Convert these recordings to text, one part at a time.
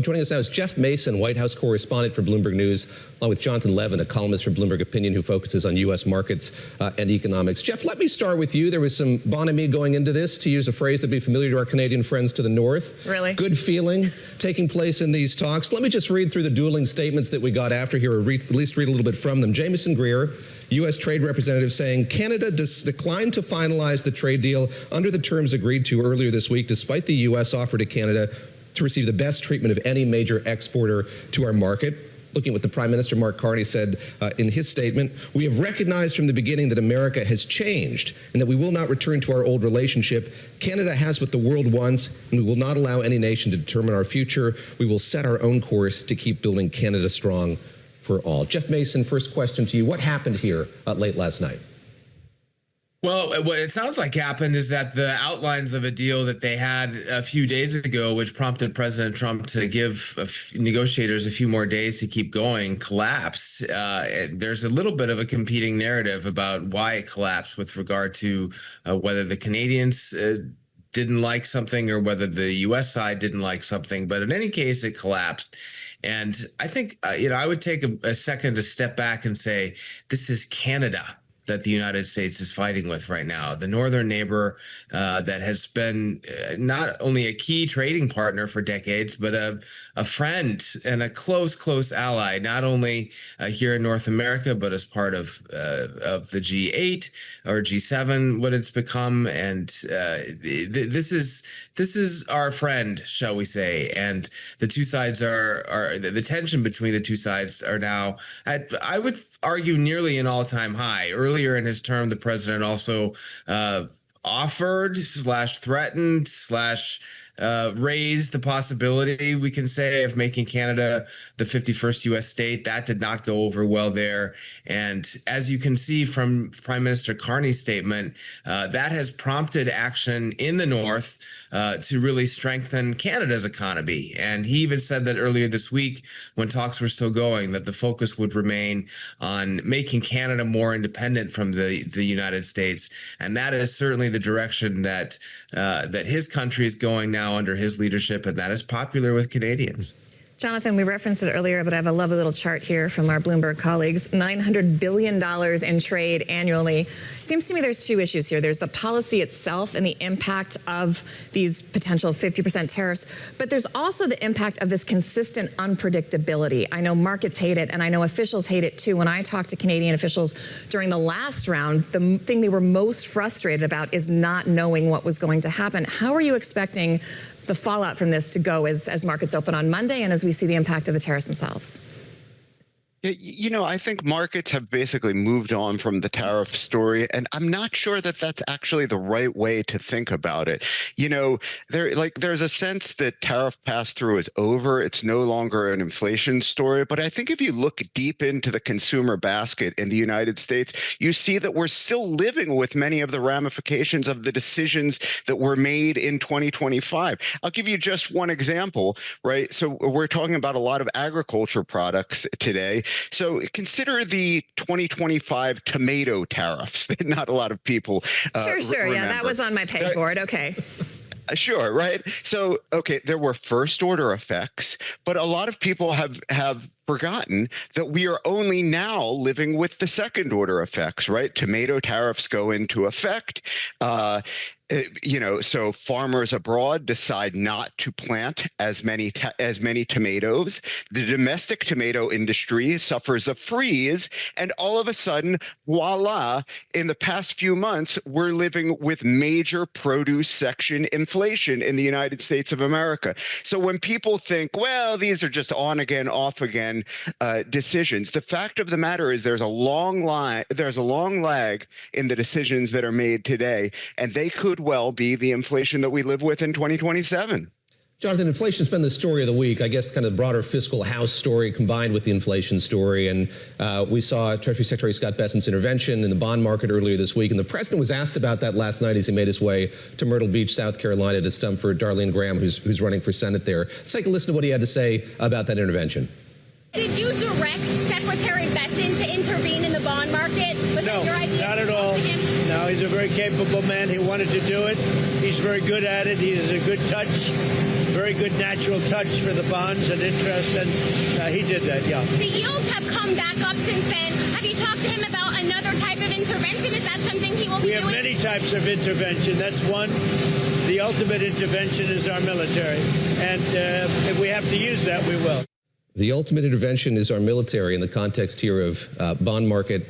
Joining us now is Jeff Mason, White House correspondent for Bloomberg News, along with Jonathan Levin, a columnist for Bloomberg Opinion who focuses on U.S. markets and economics. Jeff, let me start with you. There was some bonhomie going into this, to use a phrase that'd be familiar to our Canadian friends to the north. Really? Good feeling taking place in these talks. Let me just read through the dueling statements that we got after here, or at least read a little bit from them. Jamieson Greer, U.S. Trade Representative, saying Canada declined to finalize the trade deal under the terms agreed to earlier this week, despite the U.S. offer to Canada to receive the best treatment of any major exporter to our market. Looking at what the Prime Minister Mark Carney said in his statement, we have recognized from the beginning that America has changed and that we will not return to our old relationship. Canada has what the world wants, and we will not allow any nation to determine our future. We will set our own course to keep building Canada strong for all. Jeff Mason, first question to you. What happened here late last night? Well, what it sounds like happened is that the outlines of a deal that they had a few days ago, which prompted President Trump to give negotiators a few more days to keep going, collapsed. There's a little bit of a competing narrative about why it collapsed with regard to whether the Canadians didn't like something or whether the U.S. side didn't like something. But in any case, it collapsed. And I think, I would take a second to step back and say, this is Canada that the United States is fighting with right now, the northern neighbor that has been not only a key trading partner for decades, but a friend and a close ally, not only here in North America, but as part of the G8 or G7, what it's become. And this is our friend, shall we say? And the two sides are the tension between the two sides are now at, I would argue, nearly an all-time high. Earlier in his term, the president also offered / threatened / raised the possibility, we can say, of making Canada the 51st U.S. state. That did not go over well there. And as you can see from Prime Minister Carney's statement, that has prompted action in the North to really strengthen Canada's economy. And he even said that earlier this week, when talks were still going, that the focus would remain on making Canada more independent from the United States. And that is certainly the direction that his country is going now under his leadership, and that is popular with Canadians. Jonathan, we referenced it earlier, but I have a lovely little chart here from our Bloomberg colleagues. $900 billion in trade annually. It seems to me there's two issues here. There's the policy itself and the impact of these potential 50% tariffs, but there's also the impact of this consistent unpredictability. I know markets hate it, and I know officials hate it too. When I talked to Canadian officials during the last round, the thing they were most frustrated about is not knowing what was going to happen. How are you expecting the fallout from this to go as markets open on Monday and as we see the impact of the tariffs themselves? I think markets have basically moved on from the tariff story, and I'm not sure that that's actually the right way to think about it. There's a sense that tariff pass-through is over. It's no longer an inflation story. But I think if you look deep into the consumer basket in the United States, you see that we're still living with many of the ramifications of the decisions that were made in 2025. I'll give you just one example, right? So we're talking about a lot of agriculture products today. So consider the 2025 tomato tariffs that not a lot of people Sure. remember. Yeah, that was on my payboard. Okay. Sure, right? So, okay, there were first order effects, but a lot of people have forgotten that we are only now living with the second order effects, right? Tomato tariffs go into effect. So farmers abroad decide not to plant as many tomatoes. The domestic tomato industry suffers a freeze, and all of a sudden, voila, in the past few months, we're living with major produce section inflation in the United States of America. So when people think, well, these are just on again, off again decisions, the fact of the matter is there's a long lag in the decisions that are made today, and they could well be the inflation that we live with in 2027. Jonathan, inflation's been the story of the week. I guess kind of the broader fiscal house story combined with the inflation story. And we saw Treasury Secretary Scott Bessent's intervention in the bond market earlier this week. And the president was asked about that last night as he made his way to Myrtle Beach, South Carolina, to stump for Darlene Graham, who's running for Senate there. Let's take a listen to what he had to say about that intervention. Did you direct Secretary Bessent to intervene in the bond market? Was No, that your idea? not at all. Now, he's a very capable man. He wanted to do it. He's very good at it. He has a good touch, very good natural touch for the bonds and interest, and he did that, yeah. The yields have come back up since then. Have you talked to him about another type of intervention? Is that something he will be doing? We have many types of intervention. That's one. The ultimate intervention is our military, and if we have to use that, we will. The ultimate intervention is our military in the context here of bond market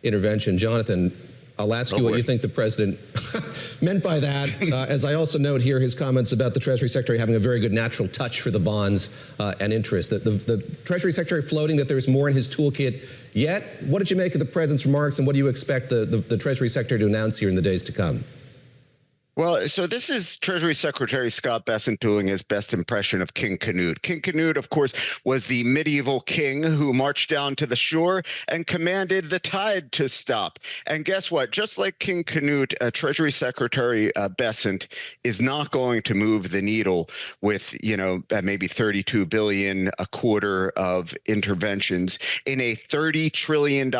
intervention. Jonathan, I'll ask you what you think the president meant by that, as I also note here his comments about the Treasury Secretary having a very good natural touch for the bonds and interest. The Treasury Secretary floating that there's more in his toolkit yet. What did you make of the president's remarks, and what do you expect the Treasury Secretary to announce here in the days to come? Well, so this is Treasury Secretary Scott Bessent doing his best impression of King Canute. King Canute, of course, was the medieval king who marched down to the shore and commanded the tide to stop. And guess what? Just like King Canute, Treasury Secretary Bessent is not going to move the needle with, maybe $32 billion a quarter of interventions in a $30 trillion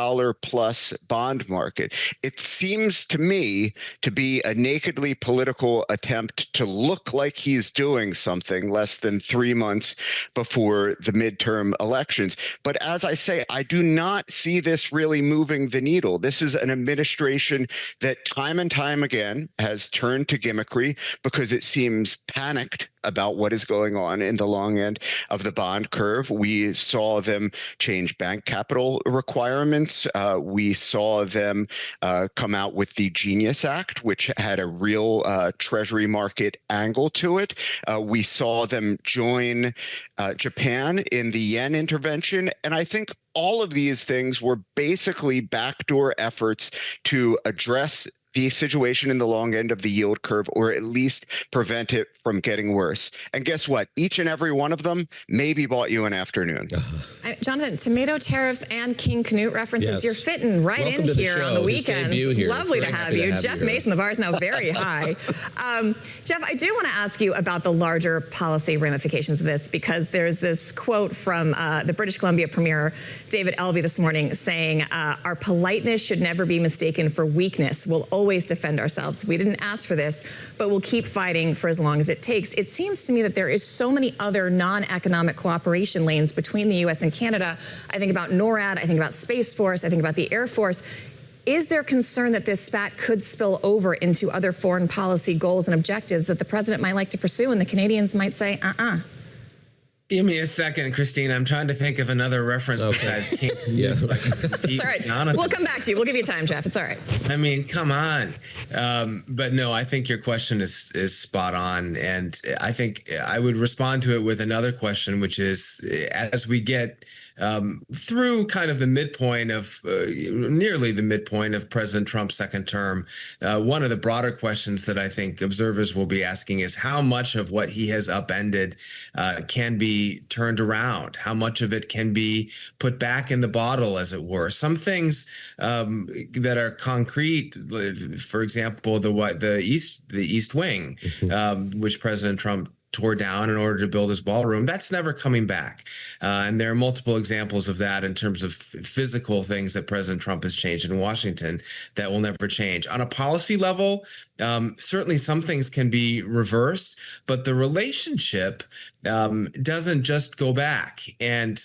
plus bond market. It seems to me to be a nakedly political attempt to look like he's doing something less than 3 months before the midterm elections. But as I say, I do not see this really moving the needle. This is an administration that time and time again has turned to gimmickry because it seems panicked about what is going on in the long end of the bond curve. We saw them change bank capital requirements. We saw them come out with the Genius Act, which had a real Treasury market angle to it. We saw them join Japan in the yen intervention. And I think all of these things were basically backdoor efforts to address the situation in the long end of the yield curve, or at least prevent it from getting worse. And guess what? Each and every one of them maybe bought you an afternoon. Jonathan, tomato tariffs and King Canute references, yes. You're fitting right Welcome in to here the on the weekends. Lovely to have you. Jeff Mason, the bar is now very high. Jeff, I do want to ask you about the larger policy ramifications of this, because there's this quote from the British Columbia Premier David Elby this morning saying, our politeness should never be mistaken for weakness. We'll always defend ourselves. We didn't ask for this, but we'll keep fighting for as long as it takes. It seems to me that there is so many other non-economic cooperation lanes between the U.S. and Canada. I think about NORAD, I think about Space Force, I think about the Air Force. Is there concern that this spat could spill over into other foreign policy goals and objectives that the president might like to pursue, and the Canadians might say, Give me a second, Christine. I'm trying to think of another reference besides King. Yes. It's all right. Jonathan. We'll come back to you. We'll give you time, Jeff. It's all right. I mean, come on. But no, I think your question is spot on. And I think I would respond to it with another question, which is, as we get through kind of the midpoint of nearly the midpoint of President Trump's second term, one of the broader questions that I think observers will be asking is how much of what he has upended can be turned around, how much of it can be put back in the bottle, as it were. Some things that are concrete, for example, the East Wing, which President Trump tore down in order to build his ballroom, that's never coming back. And there are multiple examples of that in terms of physical things that President Trump has changed in Washington that will never change. On a policy level, certainly some things can be reversed, but the relationship doesn't just go back. And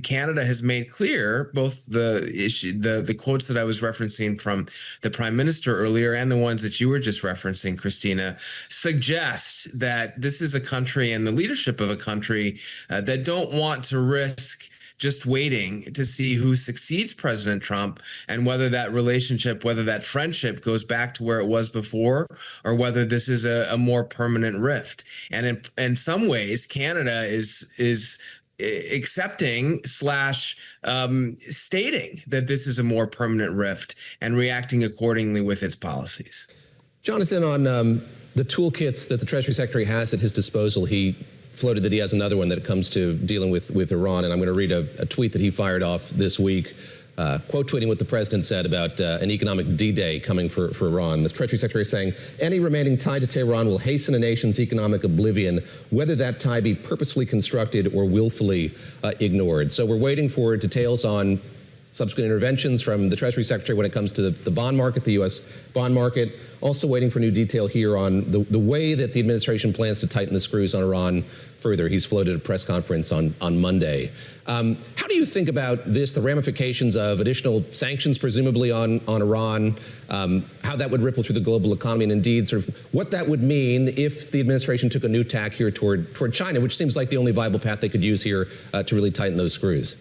Canada has made clear, both the quotes that I was referencing from the Prime Minister earlier and the ones that you were just referencing, Christina, suggest that this is a country and the leadership of a country that don't want to risk just waiting to see who succeeds President Trump, and whether that relationship, whether that friendship goes back to where it was before, or whether this is a more permanent rift. And in some ways, Canada is accepting / stating that this is a more permanent rift and reacting accordingly with its policies. Jonathan, on the toolkits that the Treasury Secretary has at his disposal, he floated that he has another one that comes to dealing with Iran. And I'm going to read a tweet that he fired off this week, quote tweeting what the president said about an economic D-Day coming for Iran. The Treasury Secretary is saying, any remaining tie to Tehran will hasten a nation's economic oblivion, whether that tie be purposefully constructed or willfully ignored. So we're waiting for details on subsequent interventions from the Treasury Secretary when it comes to the bond market, the U.S. bond market. Also waiting for new detail here on the way that the administration plans to tighten the screws on Iran further. He's floated a press conference on Monday. How do you think about this, the ramifications of additional sanctions presumably on Iran, how that would ripple through the global economy, and indeed sort of what that would mean if the administration took a new tack here toward China, which seems like the only viable path they could use here to really tighten those screws?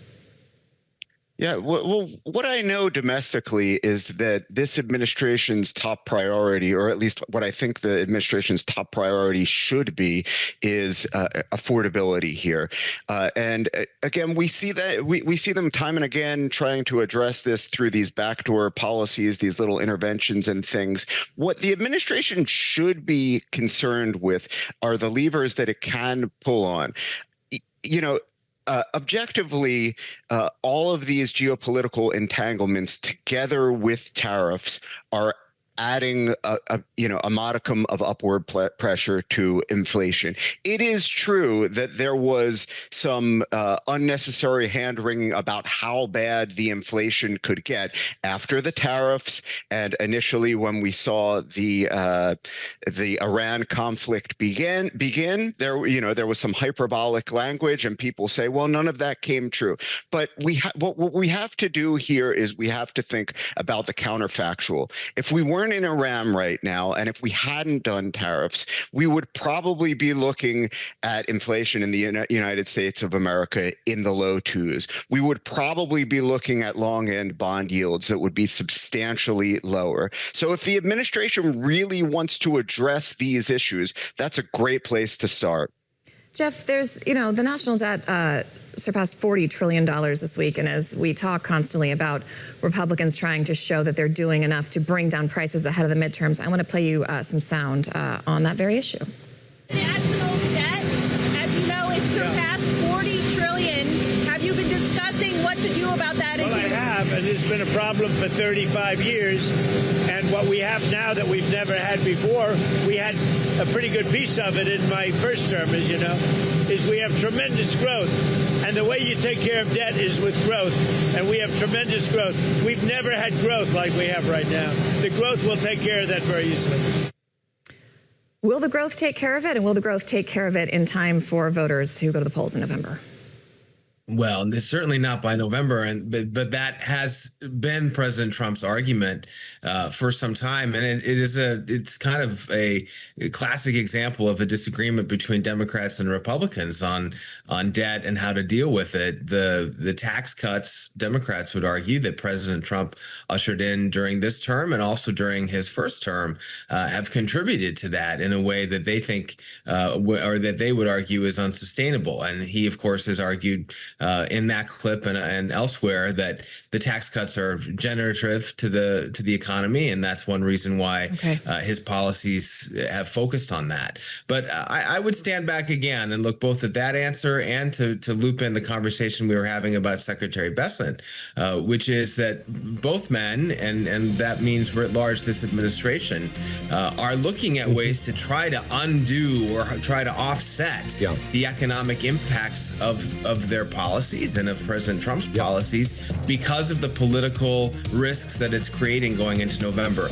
Yeah, well, what I know domestically is that this administration's top priority, or at least what I think the administration's top priority should be, is affordability here. And again, we see that we see them time and again trying to address this through these backdoor policies, these little interventions and things. What the administration should be concerned with are the levers that it can pull on. You know, objectively, all of these geopolitical entanglements together with tariffs are adding a modicum of upward pressure to inflation. It is true that there was some unnecessary hand-wringing about how bad the inflation could get after the tariffs, and initially when we saw the Iran conflict begin. There was some hyperbolic language, and people say, well, none of that came true. But what we have to do here is we have to think about the counterfactual. If we weren't in Iran right now, and if we hadn't done tariffs, we would probably be looking at inflation in the United States of America in the low twos. We would probably be looking at long-end bond yields that would be substantially lower. So if the administration really wants to address these issues, that's a great place to start. Jeff, there's, the national debt surpassed $40 trillion this week. And as we talk constantly about Republicans trying to show that they're doing enough to bring down prices ahead of the midterms, I want to play you some sound on that very issue. National debt, as you know, it's surpassed $40 trillion. Have you been discussing what to do about that? Well, I have, and it's been a problem for 35 years. And what we have now that we've never had before, we had a pretty good piece of it in my first term, as you know, is we have tremendous growth. And the way you take care of debt is with growth. And we have tremendous growth. We've never had growth like we have right now. The growth will take care of that very easily. Will the growth take care of it? And will the growth take care of it in time for voters who go to the polls in November? Well, it's certainly not by November, but that has been President Trump's argument for some time, and it's kind of a classic example of a disagreement between Democrats and Republicans on debt and how to deal with it. The tax cuts, Democrats would argue that President Trump ushered in during this term and also during his first term have contributed to that in a way that they think or that they would argue is unsustainable. And he, of course, has argued in that clip and elsewhere that the tax cuts are generative to the economy, and that's one reason why his policies have focused on that. But I would stand back again and look both at that answer and to loop in the conversation we were having about Secretary Bessent, which is that both men, and that means writ large this administration, are looking at ways to try to undo or try to offset the economic impacts of their policies and of President Trump's policies because of the political risks that it's creating going into November.